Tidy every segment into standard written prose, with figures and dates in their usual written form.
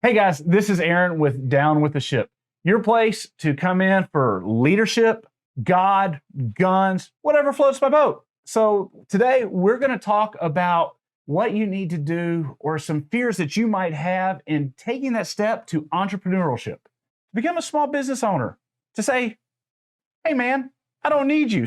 Hey guys, this is Aaron with Down with the Ship. Your place to come in for leadership, God, guns, whatever floats my boat. So today we're going to talk about what you need to do or some fears that you might have in taking that step to entrepreneurship. Become a small business owner. To say, hey man, I don't need you.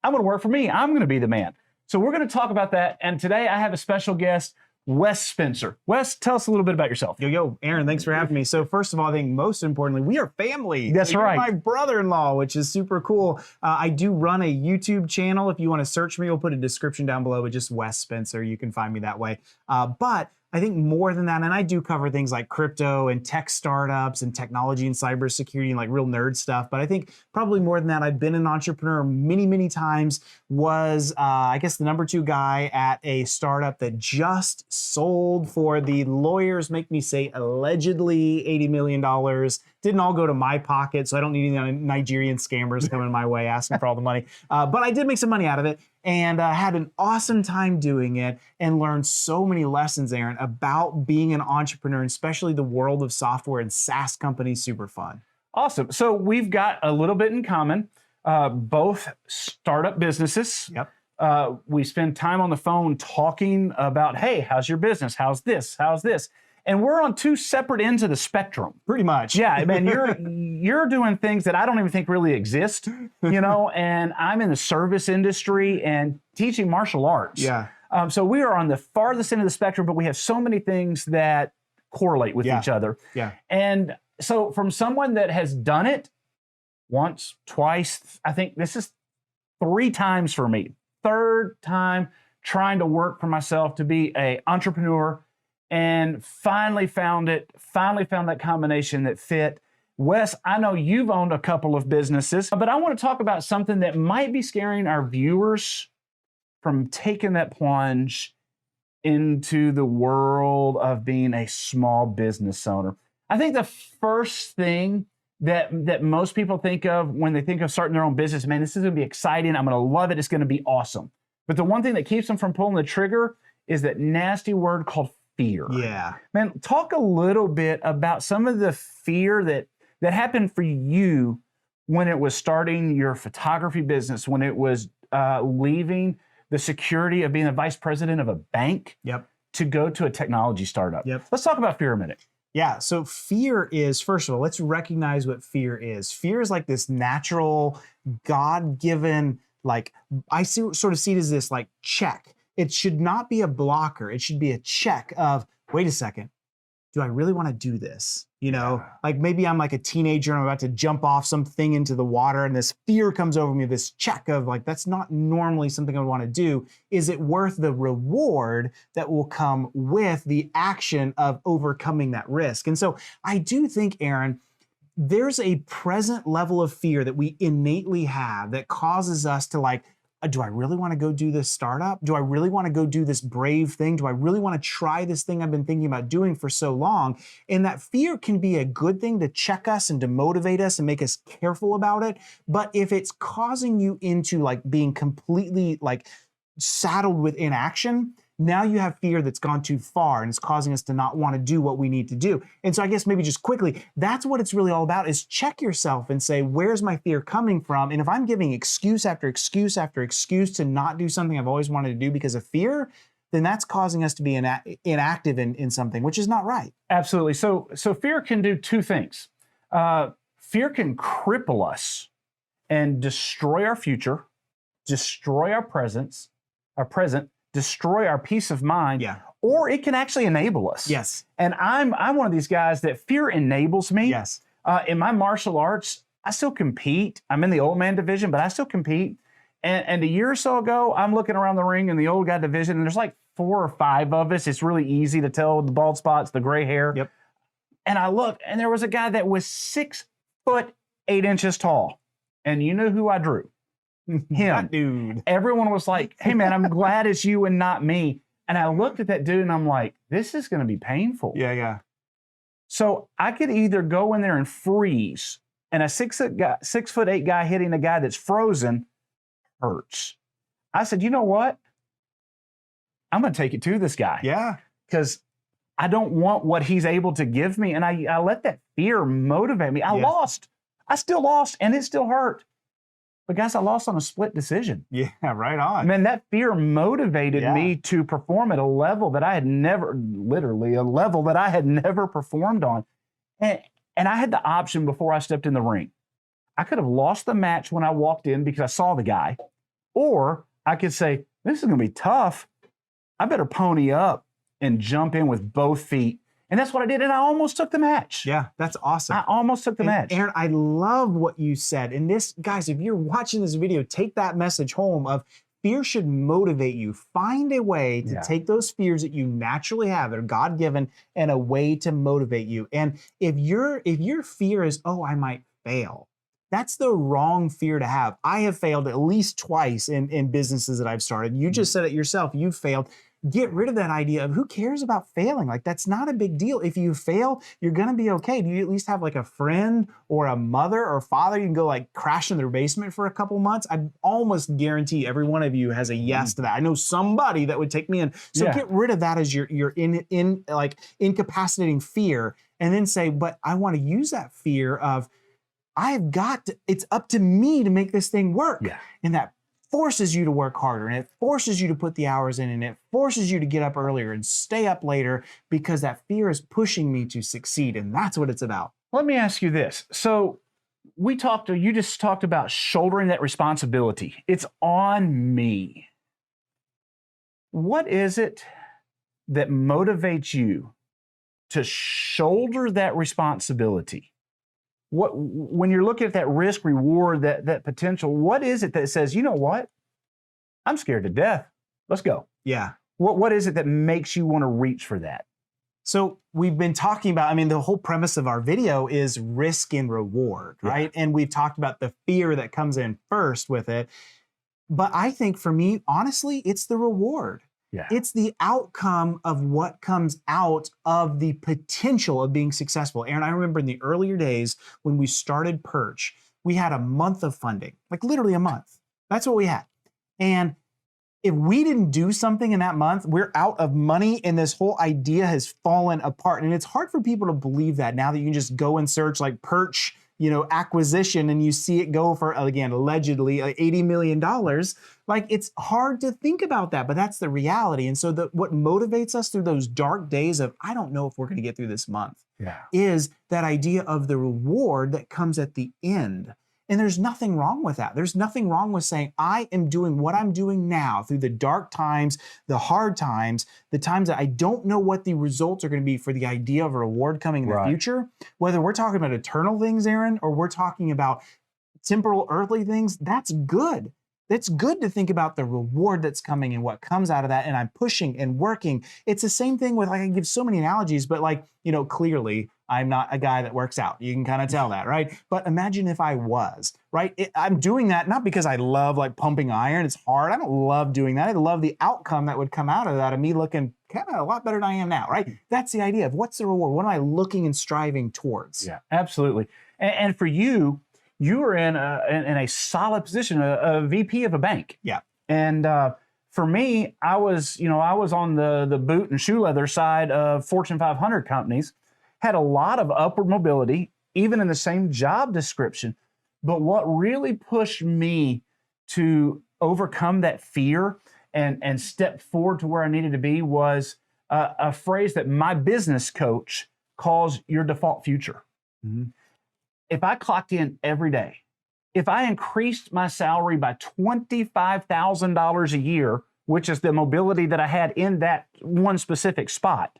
I'm going to work for me. I'm going to be the man. So we're going to talk about that. And today I have a special guest, Wes Spencer. Wes, tell us a little bit about yourself. Yo, Aaron, thanks for having me. So first of all, I think most importantly, we are family. That's so right. You're my brother-in-law, which is super cool. I do run a YouTube channel. If you want to search me, we'll put a description down below, but just Wes Spencer. You can find me that way. But I think more than that, and I do cover things like crypto and tech startups and technology and cybersecurity and like real nerd stuff. But I think probably more than that, I've been an entrepreneur many times, was I guess the number 2 guy at a startup that just sold for, the lawyers make me say, allegedly $80 million. Didn't all go to my pocket, so I don't need any Nigerian scammers coming my way asking for all the money. But I did make some money out of it and had an awesome time doing it and learned so many lessons, Aaron, about being an entrepreneur, and especially the world of software and SaaS companies. Super fun. Awesome. So we've got a little bit in common, both startup businesses. Yep. We spend time on the phone talking about, hey, how's your business? How's this? How's this? And we're on 2 separate ends of the spectrum. Pretty much. Yeah, man, you're doing things that I don't even think really exist, and I'm in the service industry and teaching martial arts. Yeah. So we are on the farthest end of the spectrum, but we have so many things that correlate with each other. Yeah. And so from someone that has done it once, twice, I think this is 3 times for me. 3rd time trying to work for myself to be an entrepreneur, and finally found that combination that fit. Wes, I know you've owned a couple of businesses, but I want to talk about something that might be scaring our viewers from taking that plunge into the world of being a small business owner. I think the first thing that most people think of when they think of starting their own business, man, this is going to be exciting. I'm going to love it. It's going to be awesome. But the one thing that keeps them from pulling the trigger is that nasty word called fear. Yeah. Man, talk a little bit about some of the fear that happened for you when it was starting your photography business, when it was leaving the security of being a vice president of a bank. Yep. To go to a technology startup. Yep. Let's talk about fear a minute. Yeah, so fear is, first of all, let's recognize what fear is. Fear is like this natural, God-given, like, I sort of see it as this like check. It should not be a blocker. It should be a check of, wait a second, do I really want to do this? Like maybe I'm like a teenager and I'm about to jump off something into the water and this fear comes over me, this check of like, that's not normally something I would want to do. Is it worth the reward that will come with the action of overcoming that risk? And so I do think, Aaron, there's a present level of fear that we innately have that causes us to like, do I really want to go do this startup? Do I really want to go do this brave thing? Do I really want to try this thing I've been thinking about doing for so long? And that fear can be a good thing to check us and to motivate us and make us careful about it. But if it's causing you into like being completely like saddled with inaction, now you have fear that's gone too far and it's causing us to not want to do what we need to do. And so I guess maybe just quickly, that's what it's really all about, is check yourself and say, where's my fear coming from? And if I'm giving excuse after excuse after excuse to not do something I've always wanted to do because of fear, then that's causing us to be inactive in something, which is not right. Absolutely. So fear can do 2 things. Fear can cripple us and destroy our future, destroy our present, destroy our peace of mind, or it can actually enable us. Yes. And I'm one of these guys that fear enables me. Yes. In my martial arts, I still compete. I'm in the old man division, but I still compete. And a year or so ago, I'm looking around the ring in the old guy division, and there's like 4 or 5 of us. It's really easy to tell the bald spots, the gray hair. Yep. And I looked, and there was a guy that was 6 foot 8 inches tall. And you know who I drew? Him. That dude. Everyone was like, hey man, I'm glad it's you and not me. And I looked at that dude and I'm like, this is going to be painful. Yeah. So I could either go in there and freeze, and a 6 foot 8 guy hitting a guy that's frozen hurts. I said, you know what? I'm going to take it to this guy. Yeah. Because I don't want what he's able to give me. And I let that fear motivate me. I Yeah. lost. I still lost, and it still hurt. But guys, I lost on a split decision. Yeah, right on. Man, that fear motivated Yeah. me to perform at a level that I had never, literally a level that I had never performed on. And I had the option before I stepped in the ring. I could have lost the match when I walked in because I saw the guy, or I could say, this is going to be tough. I better pony up and jump in with both feet. And that's what I did. And I almost took the match. Yeah, that's awesome. I almost took the match. Aaron, I love what you said. And this, guys, if you're watching this video, take that message home of fear should motivate you. Find a way to Yeah. take those fears that you naturally have, that are God-given, and a way to motivate you. And if your fear is, oh, I might fail, that's the wrong fear to have. I have failed at least twice in businesses that I've started. You just said it yourself. You failed. Get rid of that idea of who cares about failing. Like, that's not a big deal. If you fail, you're going to be okay. Do you at least have like a friend or a mother or father you can go like crash in their basement for a couple months? I almost guarantee every one of you has a yes to that. I know somebody that would take me in. So Yeah. get rid of that as your in like incapacitating fear, and then say, but I want to use that fear of, I've got to, it's up to me to make this thing work. Yeah. And that forces you to work harder, and it forces you to put the hours in, and it forces you to get up earlier and stay up later, because that fear is pushing me to succeed. And that's what it's about. Let me ask you this. So you just talked about shouldering that responsibility. It's on me. What is it that motivates you to shoulder that responsibility? When you're looking at that risk reward, that potential, what is it that says, you know what? I'm scared to death. Let's go. Yeah. What is it that makes you want to reach for that? So we've been talking about, I mean, the whole premise of our video is risk and reward, Yeah. right? And we've talked about the fear that comes in first with it. But I think for me, honestly, it's the reward. Yeah. It's the outcome of what comes out of the potential of being successful. Aaron, I remember in the earlier days when we started Perch, we had a month of funding, like literally a month. That's what we had. And if we didn't do something in that month, we're out of money, and this whole idea has fallen apart. And it's hard for people to believe that now that you can just go and search like Perch, acquisition, and you see it go for, again, allegedly $80 million. Like, it's hard to think about that, but that's the reality. And so what motivates us through those dark days of, I don't know if we're going to get through this month, Yeah. is that idea of the reward that comes at the end. And there's nothing wrong with that. There's nothing wrong with saying, I am doing what I'm doing now through the dark times, the hard times, the times that I don't know what the results are going to be, for the idea of a reward coming in the Right. future. Whether we're talking about eternal things, Aaron, or we're talking about temporal earthly things, that's good. It's good to think about the reward that's coming and what comes out of that. And I'm pushing and working. It's the same thing with, like, I give so many analogies, but clearly I'm not a guy that works out. You can kind of tell that, right? But imagine if I was, right? I'm doing that not because I love like pumping iron. It's hard. I don't love doing that. I love the outcome that would come out of that, of me looking kind of a lot better than I am now, right? That's the idea of what's the reward? What am I looking and striving towards? Yeah, absolutely. And for you, you were in a solid position, a VP of a bank. Yeah. And for me, I was on the boot and shoe leather side of Fortune 500 companies, had a lot of upward mobility, even in the same job description. But what really pushed me to overcome that fear and step forward to where I needed to be was a phrase that my business coach calls your default future. Mhm. If I clocked in every day, if I increased my salary by $25,000 a year, which is the mobility that I had in that one specific spot,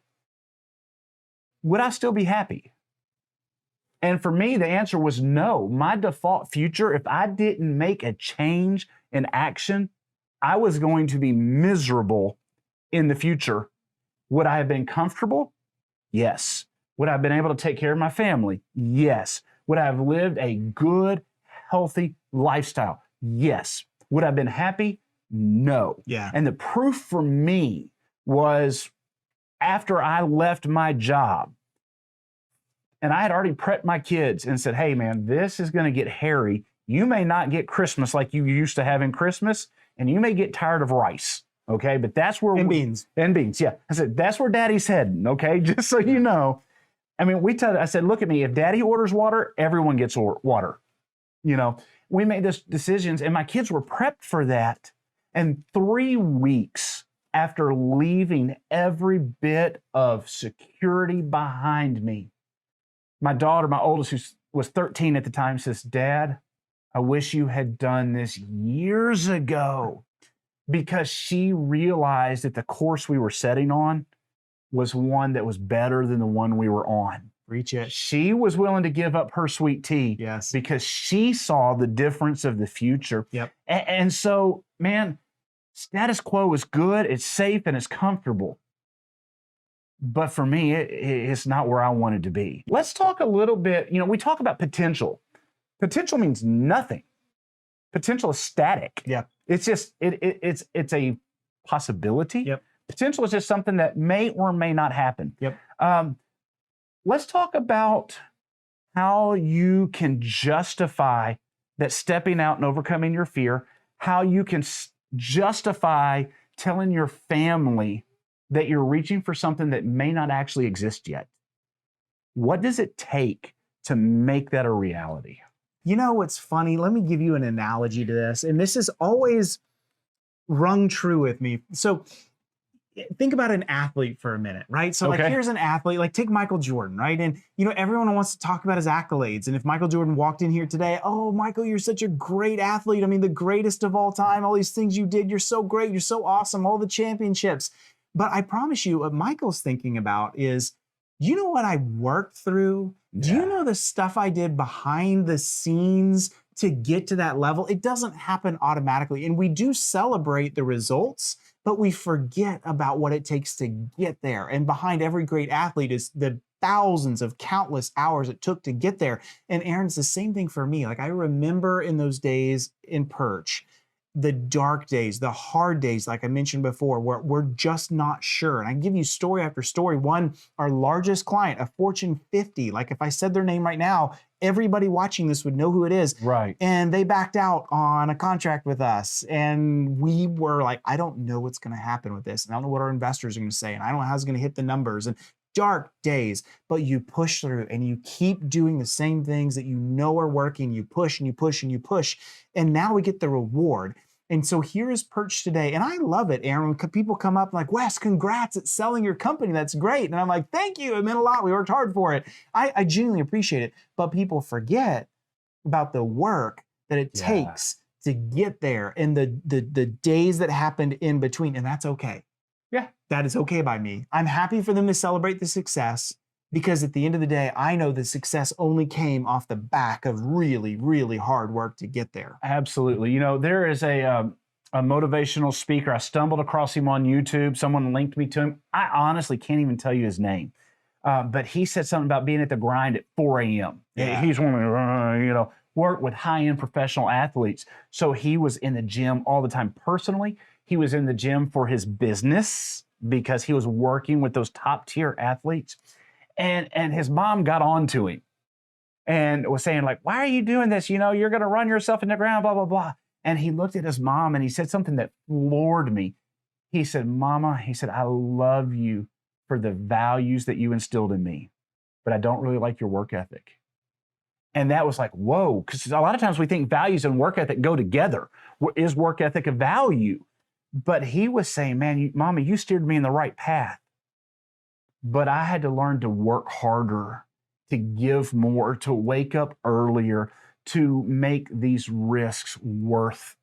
would I still be happy? And for me, the answer was no. My default future, if I didn't make a change in action, I was going to be miserable in the future. Would I have been comfortable? Yes. Would I have been able to take care of my family? Yes. Would I have lived a good, healthy lifestyle? Yes. Would I have been happy? No. Yeah. And the proof for me was after I left my job, and I had already prepped my kids and said, hey, man, this is going to get hairy. You may not get Christmas like you used to have in Christmas, and you may get tired of rice. Okay, but that's where And beans. And beans, yeah. I said, that's where daddy's heading, okay? Just so you know. I mean, I said, look at me. If daddy orders water, everyone gets water. You know, we made those decisions and my kids were prepped for that. And 3 weeks after leaving every bit of security behind me, my daughter, my oldest, who was 13 at the time, says, Dad, I wish you had done this years ago, because she realized that the course we were setting on was one that was better than the one we were on. Reach it. She was willing to give up her sweet tea Yes. because she saw the difference of the future. Yep. And so, man, status quo is good, it's safe, and it's comfortable. But for me, it's not where I wanted to be. Let's talk a little bit, you know, we talk about potential. Potential means nothing. Potential is static. Yeah. It's just, it's a possibility. Yep. Potential is just something that may or may not happen. Yep. Let's talk about how you can justify that stepping out and overcoming your fear, how you can justify telling your family that you're reaching for something that may not actually exist yet. What does it take to make that a reality? You know what's funny? Let me give you an analogy to this. And this has always rung true with me. So think about an athlete for a minute, right? So like, here's an athlete, like take Michael Jordan, right? And you know, everyone wants to talk about his accolades. And if Michael Jordan walked in here today, oh, Michael, you're such a great athlete. I mean, the greatest of all time, all these things you did, you're so great, you're so awesome, all the championships. But I promise you, what Michael's thinking about is, you know what I worked through? Yeah. Do you know the stuff I did behind the scenes to get to that level? It doesn't happen automatically. And we do celebrate the results, but we forget about what it takes to get there. And behind every great athlete is the thousands of countless hours it took to get there. And Aaron, it's the same thing for me. Like I remember in those days in Perch, the dark days, the hard days, like I mentioned before, where we're just not sure. And I give you story after story. One, our largest client, a Fortune 50, like if I said their name right now, everybody watching this would know who it is. Right. And they backed out on a contract with us. And we were like, I don't know what's going to happen with this. And I don't know what our investors are going to say. And I don't know how it's going to hit the numbers. And dark days, but you push through and you keep doing the same things that you know are working. You push and you push and you push. And now we get the reward. And so here is Perch today. And I love it, Aaron, when people come up like, Wes, congrats at selling your company. That's great. And I'm like, thank you. It meant a lot. We worked hard for it. I genuinely appreciate it. But people forget about the work that it takes to get there and the days that happened in between. And that's okay. Yeah. That is okay by me. I'm happy for them to celebrate the success, because at the end of the day, I know the success only came off the back of really, really hard work to get there. Absolutely. You know, there is a motivational speaker. I stumbled across him on YouTube. Someone linked me to him. I honestly can't even tell you his name. But he said something about being at the grind at 4 a.m. Yeah. He's one of, you know, work with high-end professional athletes. So he was in the gym all the time. Personally, he was in the gym for his business because he was working with those top-tier athletes. And his mom got on to him and was saying, like, why are you doing this? You know, you're going to run yourself in the ground, blah, blah, blah. And he looked at his mom and he said something that floored me. He said, Mama, he said, I love you for the values that you instilled in me, but I don't really like your work ethic. And that was like, whoa, because a lot of times we think values and work ethic go together. Is work ethic a value? But he was saying, man, Mama, you steered me in the right path. But I had to learn to work harder, to give more, to wake up earlier, to make these risks worth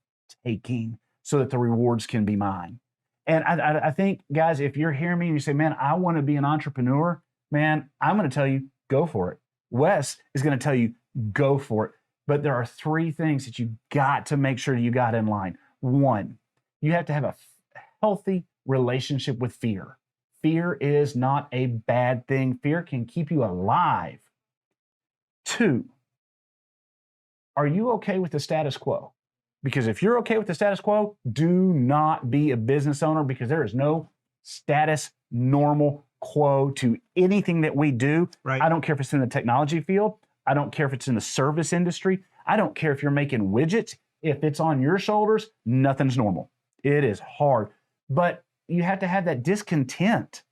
taking so that the rewards can be mine. And I think, guys, if you're hearing me and you say, man, I want to be an entrepreneur, man, I'm going to tell you, go for it. Wes is going to tell you, go for it. But there are 3 things that you got to make sure you got in line. 1, you have to have a healthy relationship with fear. Fear is not a bad thing. Fear can keep you alive. 2, are you okay with the status quo? Because if you're okay with the status quo, do not be a business owner, because there is no status normal quo to anything that we do. Right. I don't care if it's in the technology field. I don't care if it's in the service industry. I don't care if you're making widgets. If it's on your shoulders, nothing's normal. It is hard. But you have to have that discontent.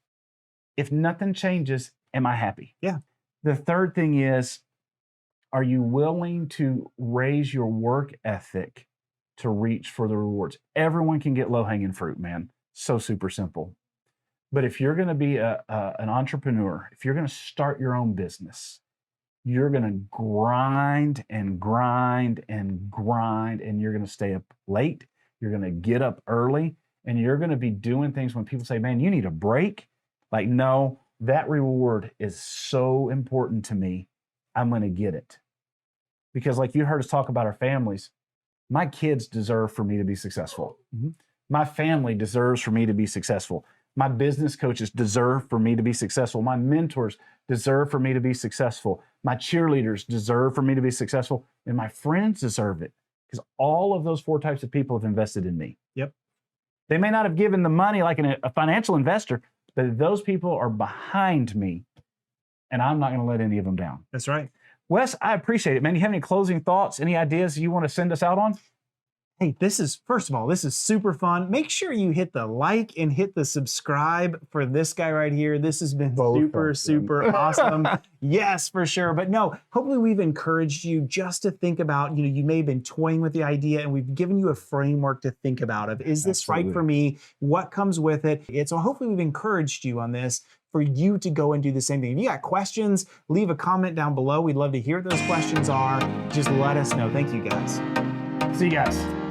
If nothing changes, am I happy? Yeah. The third thing is, are you willing to raise your work ethic to reach for the rewards? Everyone can get low-hanging fruit, man. So super simple. But if you're going to be an entrepreneur, if you're going to start your own business, you're going to grind and grind and grind, and you're going to stay up late. You're going to get up early, and you're going to be doing things when people say, man, you need a break. Like, no, that reward is so important to me. I'm going to get it. Because like you heard us talk about our families, my kids deserve for me to be successful. Mm-hmm. My family deserves for me to be successful. My business coaches deserve for me to be successful. My mentors deserve for me to be successful. My cheerleaders deserve for me to be successful. And my friends deserve it because all of those 4 types of people have invested in me. Yep. They may not have given the money like a financial investor, but those people are behind me, and I'm not going to let any of them down. That's right. Wes, I appreciate it, man. You have any closing thoughts, any ideas you want to send us out on? Hey, first of all, this is super fun. Make sure you hit the like and hit the subscribe for this guy right here. This has been super awesome. Yes, for sure. But no, hopefully we've encouraged you just to think about, you may have been toying with the idea and we've given you a framework to think about of, is this right for me? What comes with it? So hopefully we've encouraged you on this for you to go and do the same thing. If you got questions, leave a comment down below. We'd love to hear what those questions are. Just let us know. Thank you guys. See you guys.